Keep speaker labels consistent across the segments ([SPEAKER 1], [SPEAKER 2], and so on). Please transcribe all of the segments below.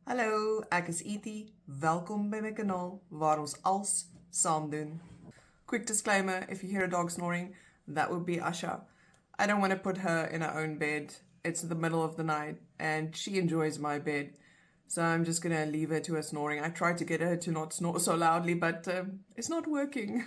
[SPEAKER 1] Hallo, ek is Etie. Welkom by my kanaal waar ons als saam doen. Quick disclaimer, if you hear a dog snoring, that would be Asha. I don't want to put her in her own bed. It's the middle of the night and she enjoys my bed. So I'm just going to leave her to her snoring. I tried to get her to not snore so loudly, but it's not working.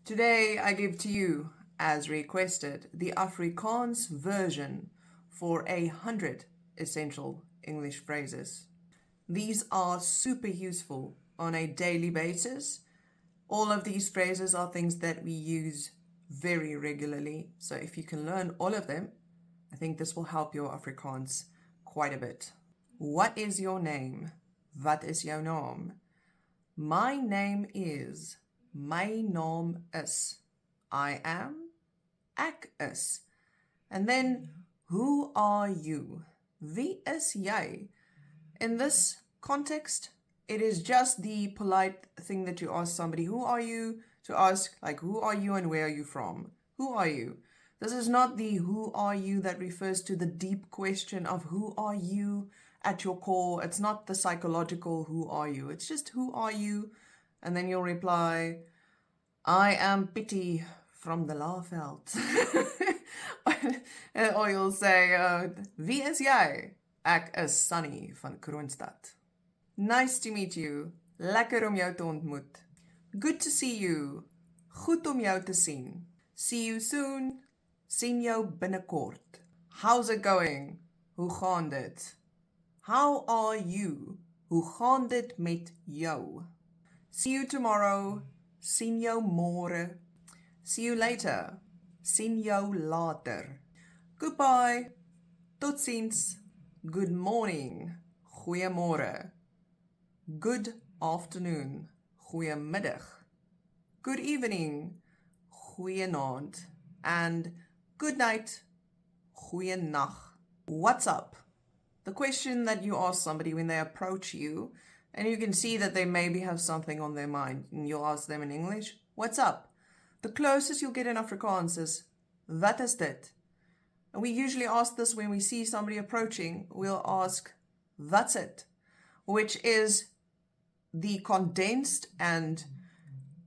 [SPEAKER 1] Today I give to you, as requested, the Afrikaans version for 100 essential English phrases. These are super useful on a daily basis. All of these phrases are things that we use very regularly. So if you can learn all of them, I think this will help your Afrikaans quite a bit. What is your name? Wat is jou naam? My name is. My naam is. I am. Ek is. And then, who are you? Wie is jy? In this context, it is just the polite thing that you ask somebody, who are you? To ask, like, who are you and where are you from? Who are you? This is not the who are you that refers to the deep question of who are you at your core. It's not the psychological who are you. It's just who are you? And then you'll reply, I am Pity from the Laagveld. Or you'll say, wie is jy? Ek is Sunny van Kroonstad. Nice to meet you. Lekker om jou te ontmoet. Good to see you. Goed om jou te sien. See you soon. Sien jou binnekort. How's it going? Hoe gaan dit? How are you? Hoe gaan dit met jou? See you tomorrow. Sien jou môre. See you later. Sien jou later. Goodbye. Totsiens. Good morning. Goeiemôre. Good afternoon. Goeiemiddag. Good evening. Goeienaand. And good night. Goeienag. What's up? The question that you ask somebody when they approach you, and you can see that they maybe have something on their mind, and you'll ask them in English, what's up? The closest you'll get in Afrikaans is, wat is dit? And we usually ask this when we see somebody approaching. We'll ask, that's it, which is the condensed and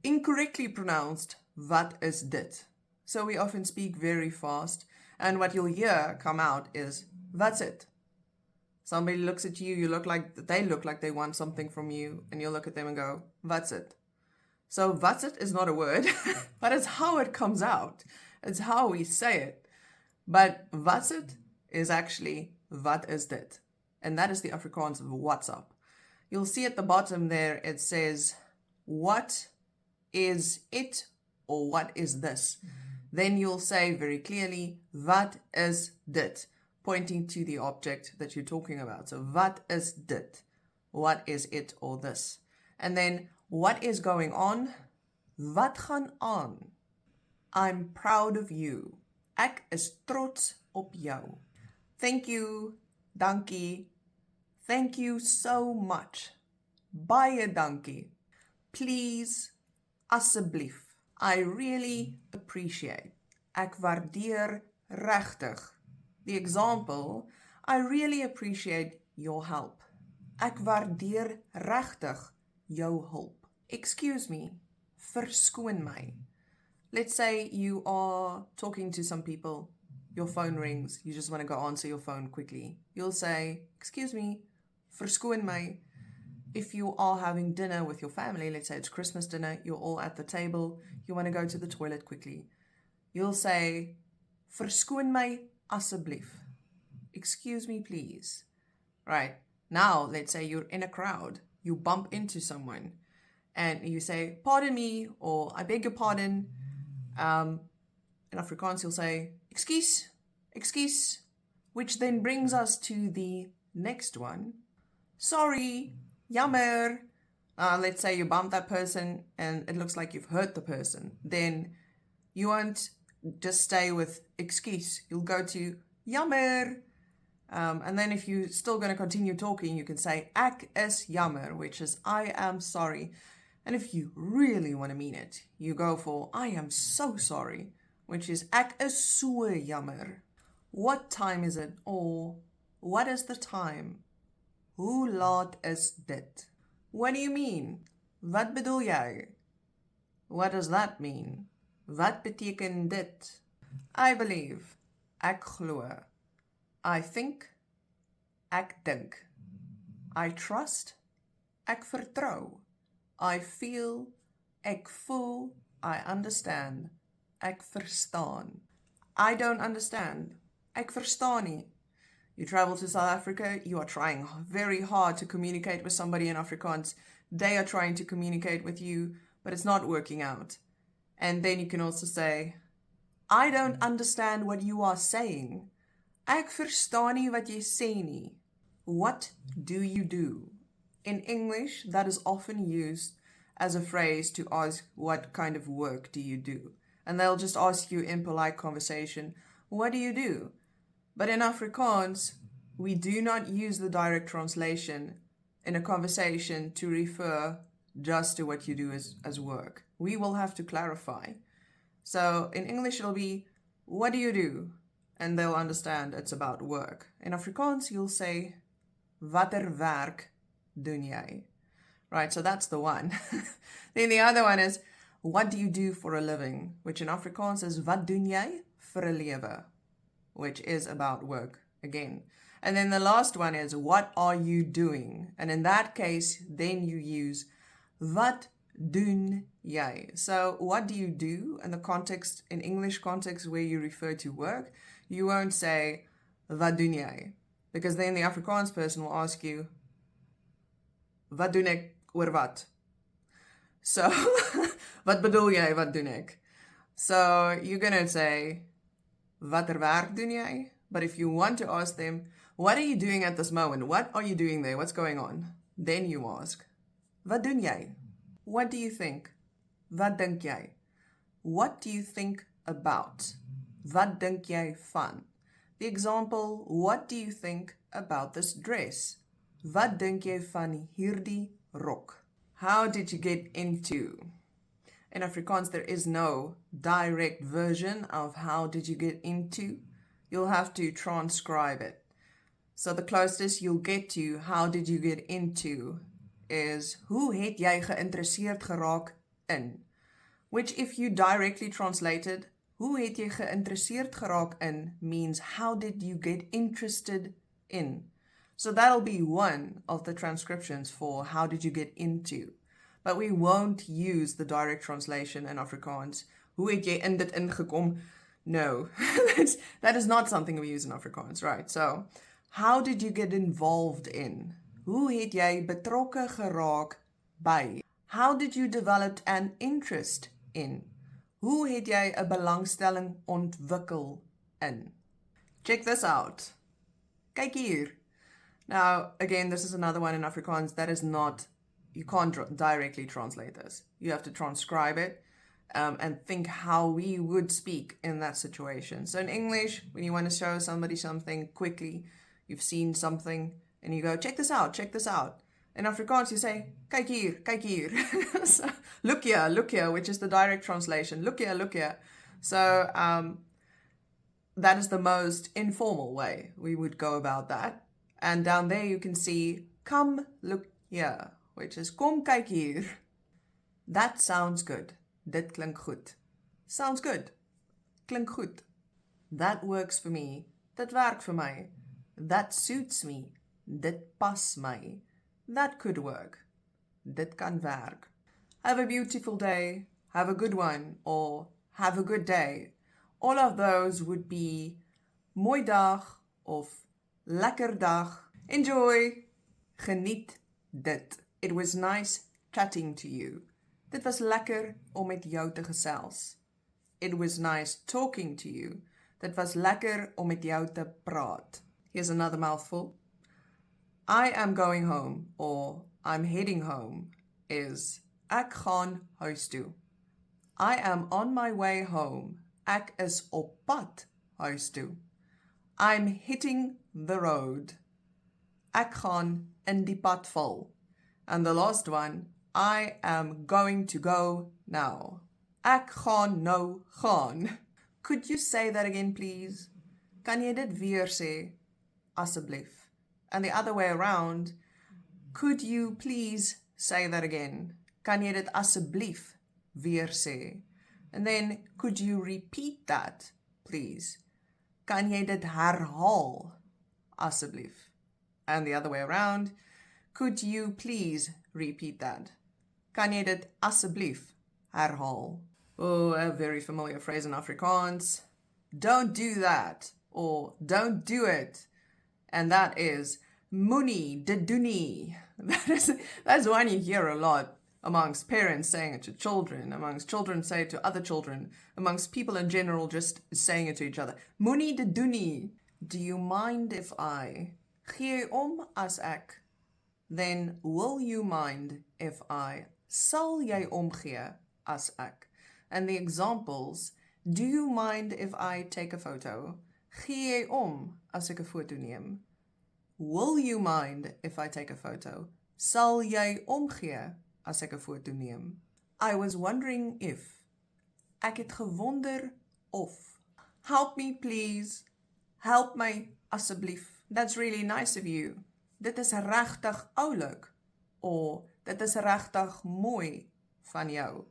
[SPEAKER 1] incorrectly pronounced, wat is dit? So we often speak very fast, and what you'll hear come out is, that's it. Somebody looks at you, they look like they want something from you, and you'll look at them and go, that's it. So that's it is not a word, but it's how it comes out. It's how we say it. But what's it is actually wat is dit. And that is the Afrikaans of what's up. You'll see at the bottom there it says what is it or what is this. Then you'll say very clearly wat is dit, pointing to the object that you're talking about. So wat is dit? What is it or this? And then what is going on? Wat gaan aan? I'm proud of you. Ek is trots op jou. Thank you. Dankie. Thank you so much. Baie dankie. Please. Asseblief. I really appreciate. Ek waardeer regtig. The example, I really appreciate your help. Ek waardeer regtig jou hulp. Excuse me. Verskoon my. Let's say you are talking to some people, your phone rings, you just want to go answer your phone quickly. You'll say, excuse me, verskoon my. If you are having dinner with your family, let's say it's Christmas dinner, you're all at the table, you want to go to the toilet quickly. You'll say, verskoon my asseblief. Excuse me, please. Right. Now, let's say you're in a crowd, you bump into someone, and you say, pardon me, or I beg your pardon. In Afrikaans, you'll say, excuse, which then brings us to the next one. Sorry, jammer. Let's say you bump that person and it looks like you've hurt the person. Then you won't just stay with excuse. You'll go to jammer. And then if you're still going to continue talking, you can say ek is jammer, which is I am sorry. And if you really want to mean it, you go for I am so sorry, which is ek is so jammer. What time is it? Or what is the time? Hoe laat is dit? What do you mean? Wat bedoel jy? What does that mean? Wat beteken dit? I believe. Ek glo. I think. Ek dink. I trust. Ek vertrou. I feel. Ek voel. I understand. Ek verstaan. I don't understand. Ek verstaan nie. You travel to South Africa, you are trying very hard to communicate with somebody in Afrikaans. They are trying to communicate with you, but it's not working out. And then you can also say, I don't understand what you are saying. Ek verstaan nie wat jy sê nie. What do you do? In English, that is often used as a phrase to ask what kind of work do you do. And they'll just ask you in polite conversation, what do you do? But in Afrikaans, we do not use the direct translation in a conversation to refer just to what you do as work. We will have to clarify. So in English, it'll be, what do you do? And they'll understand it's about work. In Afrikaans, you'll say, watter werk doen jy? Right, so that's the one. Then the other one is, what do you do for a living? Which in Afrikaans is, wat doen jy vir 'n lewe? Which is about work again. And then the last one is, what are you doing? And in that case, then you use, wat doen jy? So what do you do in the context, in English context where you refer to work, you won't say, wat doen jy? Because then the Afrikaans person will ask you, wat doen ek oor wat? So, wat bedoel jy, wat doen ek? So you're going to say, watter werk doen jy? But if you want to ask them, what are you doing at this moment? What are you doing there? What's going on? Then you ask, wat doen jy? What do you think? Wat dink jy? What do you think about? Wat dink jy van? The example, what do you think about this dress? Wat dink jy van hierdie rok? How did you get into? In Afrikaans, there is no direct version of how did you get into. You'll have to transcribe it. So the closest you'll get to how did you get into is hoe het jy geïnteresseerd geraak in? Which if you directly translated, hoe het jy geïnteresseerd geraak in means how did you get interested in? So that'll be one of the transcriptions for how did you get into. But we won't use the direct translation in Afrikaans. Hoe het jy in dit ingekom? No, that is not something we use in Afrikaans, right? So, how did you get involved in? Hoe het jy betrokke geraak by? How did you develop an interest in? Hoe het jy 'n belangstelling ontwikkel in? Check this out. Kyk hier. Now, again, this is another one in Afrikaans that is not, you can't directly translate this. You have to transcribe it and think how we would speak in that situation. So in English, when you want to show somebody something quickly, you've seen something, and you go, check this out, check this out. In Afrikaans, you say, kyk hier, kyk hier. So, look here, which is the direct translation. Look here. So that is the most informal way we would go about that. And down there you can see, come look here, which is kom kyk hier. That sounds good. Dit klink goed. Sounds good. Klink goed. That works for me. Dit werk vir my. That suits me. Dit pas my. That could work. Dit kan werk. Have a beautiful day. Have a good one. Or have a good day. All of those would be mooi dag of lekker dag. Enjoy. Geniet dit. It was nice chatting to you. Dit was lekker om met jou te gesels. It was nice talking to you. Dit was lekker om met jou te praat. Here's another mouthful. I am going home or I'm heading home is ek gaan huis toe. I am on my way home. Ek is op pad huis toe. I'm hitting the road. Ek gaan in die pad val. And the last one, I am going to go now. Ek gaan nou gaan. Could you say that again, please? Kan jy dit weer sê? Asseblief. And the other way around, Could you please say that again? Kan jy dit asseblief weer sê? And then, could you repeat that, please? Kan jy dit herhaal, asseblief? And the other way around, could you please repeat that? Kan jy dit asseblief herhaal? Oh, a very familiar phrase in Afrikaans. Don't do that, or don't do it. And that is, moenie dit doen nie. That's one you hear a lot amongst parents saying it to children, amongst children say it to other children, amongst people in general just saying it to each other. Moenie dit doen nie. Do you mind if I? Gee om as ek? Then will you mind if I? Sal jy omgee as ek? And the examples, do you mind if I take a photo? Gee jy om as ek 'n foto neem? Will you mind if I take a photo? Sal jy omgee as ek 'n foto neem? I was wondering if. Ek het gewonder of. Help me please. Help my asseblief. That's really nice of you. Dit is regtig oulik. Or dit is regtig mooi van jou.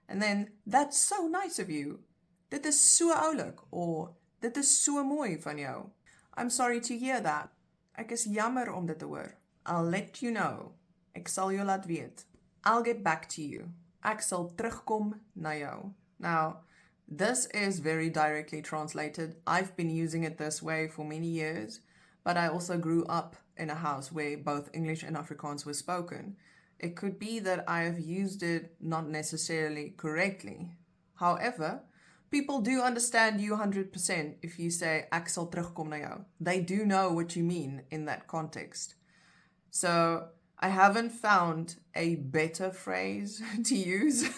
[SPEAKER 1] And then, that's so nice of you. Dit is so oulik. Or dit is so mooi van jou. I'm sorry to hear that. Ek is jammer om dit te hoor. I'll let you know. Ek sal jou laat weet. I'll get back to you. Ek sal terugkom na jou. Now, this is very directly translated. I've been using it this way for many years, but I also grew up in a house where both English and Afrikaans were spoken. It could be that I have used it not necessarily correctly. However, people do understand you 100% if you say, ek sal terugkom na jou. They do know what you mean in that context. So, I haven't found a better phrase to use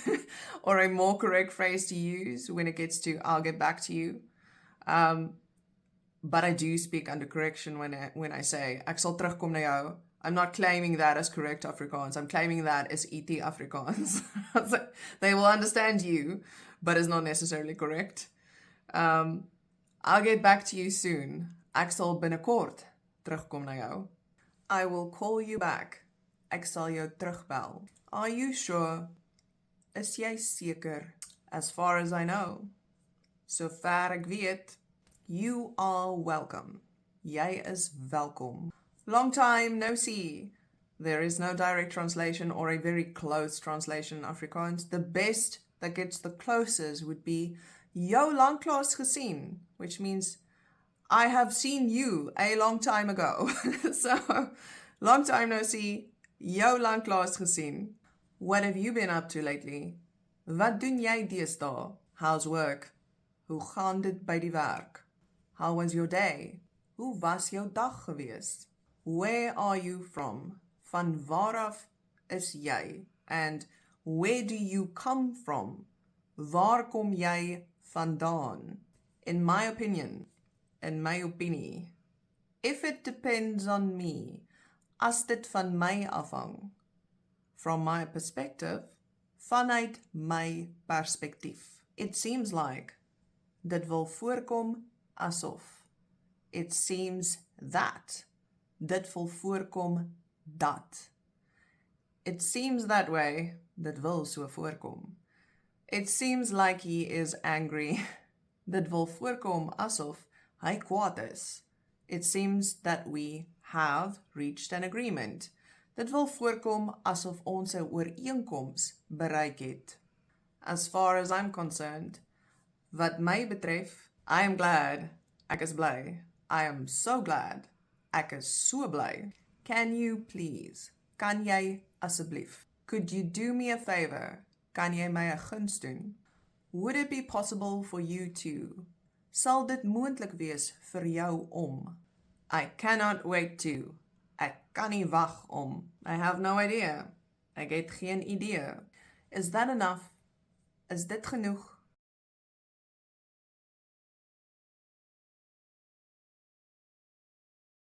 [SPEAKER 1] or a more correct phrase to use when it gets to, I'll get back to you. But I do speak under correction when I say, ek sal terugkom na jou. I'm not claiming that as correct Afrikaans. I'm claiming that as ET Afrikaans. So they will understand you, but it's not necessarily correct. I'll get back to you soon. Ek sal binnekort terugkom na jou. I will call you back. Ek sal jou terugbel. Are you sure? Is jy seker? As far as I know. So ver ek weet. You are welcome. Jy is welkom. Long time no see. There is no direct translation or a very close translation in Afrikaans. The best that gets the closest would be jou lanklaas gesien, which means I have seen you a long time ago. So, long time no see, jou lanklaas gesien. What have you been up to lately? Wat doen jy deesdae? How's work? Hoe gaan dit by die werk? How was your day? Hoe was jou dag gewees? Where are you from? Van waar af is jy? And where do you come from? Waar kom jy vandaan? In my opinion, in my opinie, if it depends on me, as dit van my afhang, from my perspective, vanuit my perspektief. It seems like, dit wil voorkom asof. It seems that, dit wil voorkom dat. It seems that way, dit wil so voorkom. It seems like he is angry, dit wil voorkom asof hy kwaad is. It seems that we have reached an agreement. Dit wil voorkom asof ons 'n ooreenkoms bereik het. As far as I'm concerned, wat my betref, I am glad, ek is bly. I am so glad, ek is so bly. Can you please, kan jy asseblief, could you do me a favor, kan jy my 'n guns doen? Would it be possible for you to, sal dit moontlik wees vir jou om? I cannot wait to, ek kan nie wag om. I have no idea, ek het geen idee. Is that enough? Is dit genoeg?